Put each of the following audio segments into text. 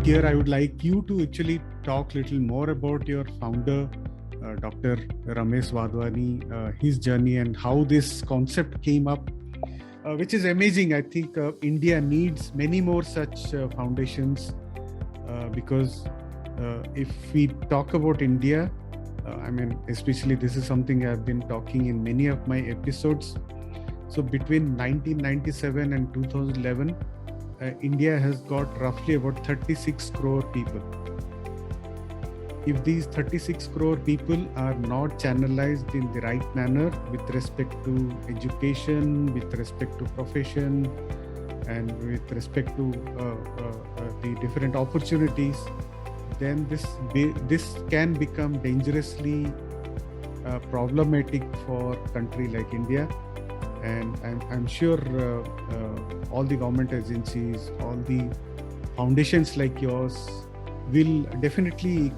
here I would like you to actually talk a little more about your founder, Dr. Romesh Wadhwani, his journey and how this concept came up, which is amazing. I think India needs many more such foundations because if we talk about India, especially this is something I've been talking in many of my episodes. So between 1997 and 2011, India has got roughly about 36 crore people. If these 36 crore people are not channelized in the right manner with respect to education, with respect to profession, and with respect to the different opportunities, then this can become dangerously problematic for a country like India. And I'm sure all the government agencies, all the foundations like yours will definitely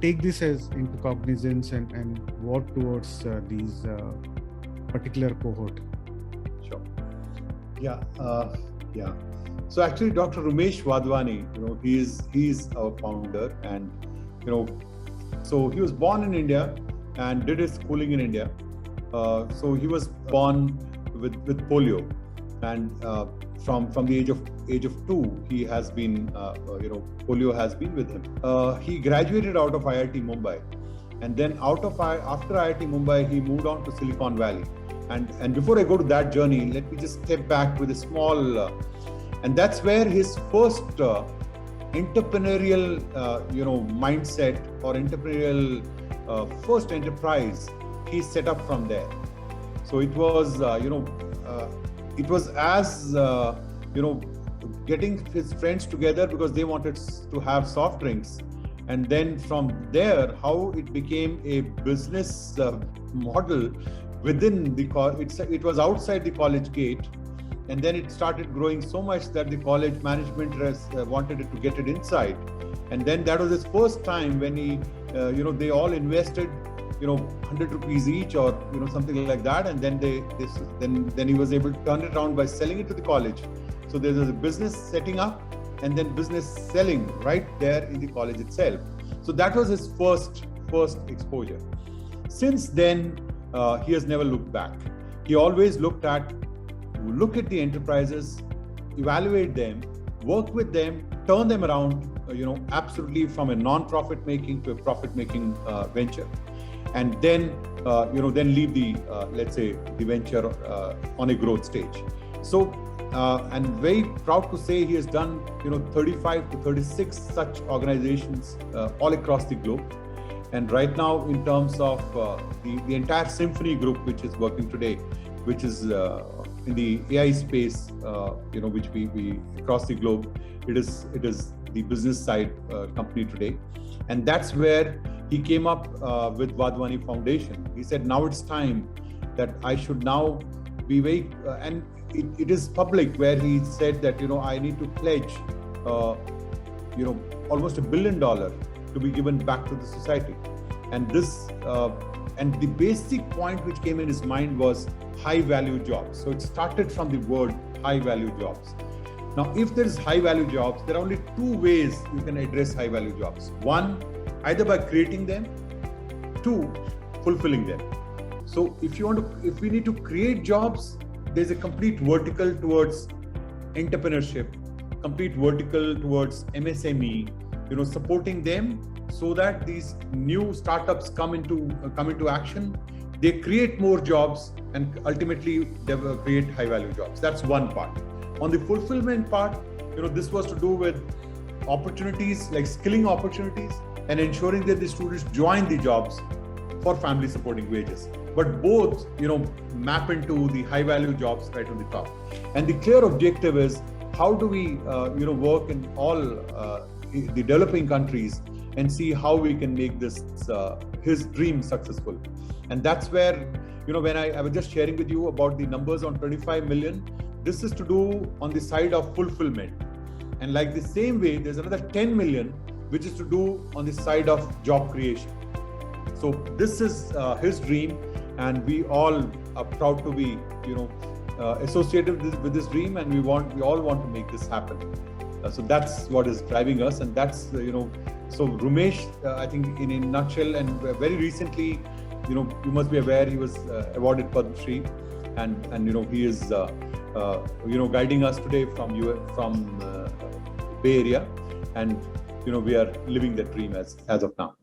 take this as into cognizance and work towards these particular cohort. Sure. Yeah. So actually, Dr. Romesh Wadhwani, he's our founder, and so he was born in India and did his schooling in India. So he was born with polio, and from the age of 2, he has been polio has been with him. He graduated out of IIT Mumbai, and then after IIT Mumbai, he moved on to Silicon Valley. And before I go to that journey, let me just step back with a small, and that's where his first entrepreneurial mindset or entrepreneurial first enterprise he set up from there. So it was getting his friends together because they wanted to have soft drinks, and then from there how it became a business model within the college. It was outside the college gate, and then it started growing so much that the college management wanted it to get it inside, and then that was his first time when he they all invested 100 rupees each or something like that, and then then he was able to turn it around by selling it to the college. So there's a business setting up and then business selling right there in the college itself. So that was his first exposure. Since then he has never looked back. He always look at the enterprises, evaluate them, work with them, turn them around absolutely from a non-profit making to a profit making venture. And then leave the let's say the venture on a growth stage. So and very proud to say he has done 35 to 36 such organizations all across the globe. And right now, in terms of the entire Symphony group, which is working today, which is in the AI space, which we across the globe, it is the business side company today. And that's where he came up with Wadhwani Foundation. He said, now it's time that I should now be very, and it is public, where he said that, I need to pledge, almost $1 billion to be given back to the society. And this, and the basic point which came in his mind was high value jobs. So it started from the word high value jobs. Now, if there is high value jobs, there are only 2 ways you can address high value jobs. 1, either by creating them, 2, fulfilling them. So if we need to create jobs, there's a complete vertical towards entrepreneurship, complete vertical towards MSME, supporting them so that these new startups come into action. They create more jobs and ultimately create high value jobs. That's one part. On the fulfillment part, this was to do with opportunities like skilling opportunities and ensuring that the students join the jobs for family supporting wages. But both, map into the high value jobs right on the top. And the clear objective is how do we, work in all the developing countries and see how we can make this his dream successful. And that's where, when I was just sharing with you about the numbers on 25 million, this is to do on the side of fulfillment. And like the same way, there's another 10 million, which is to do on the side of job creation. So this is his dream, and we all are proud to be, associated with this dream, and we all want to make this happen. So that's what is driving us, and that's so Romesh, I think in a nutshell, and very recently, you must be aware he was awarded Padma Shri, and he is guiding us today from Bay Area, and we are living that dream as of now.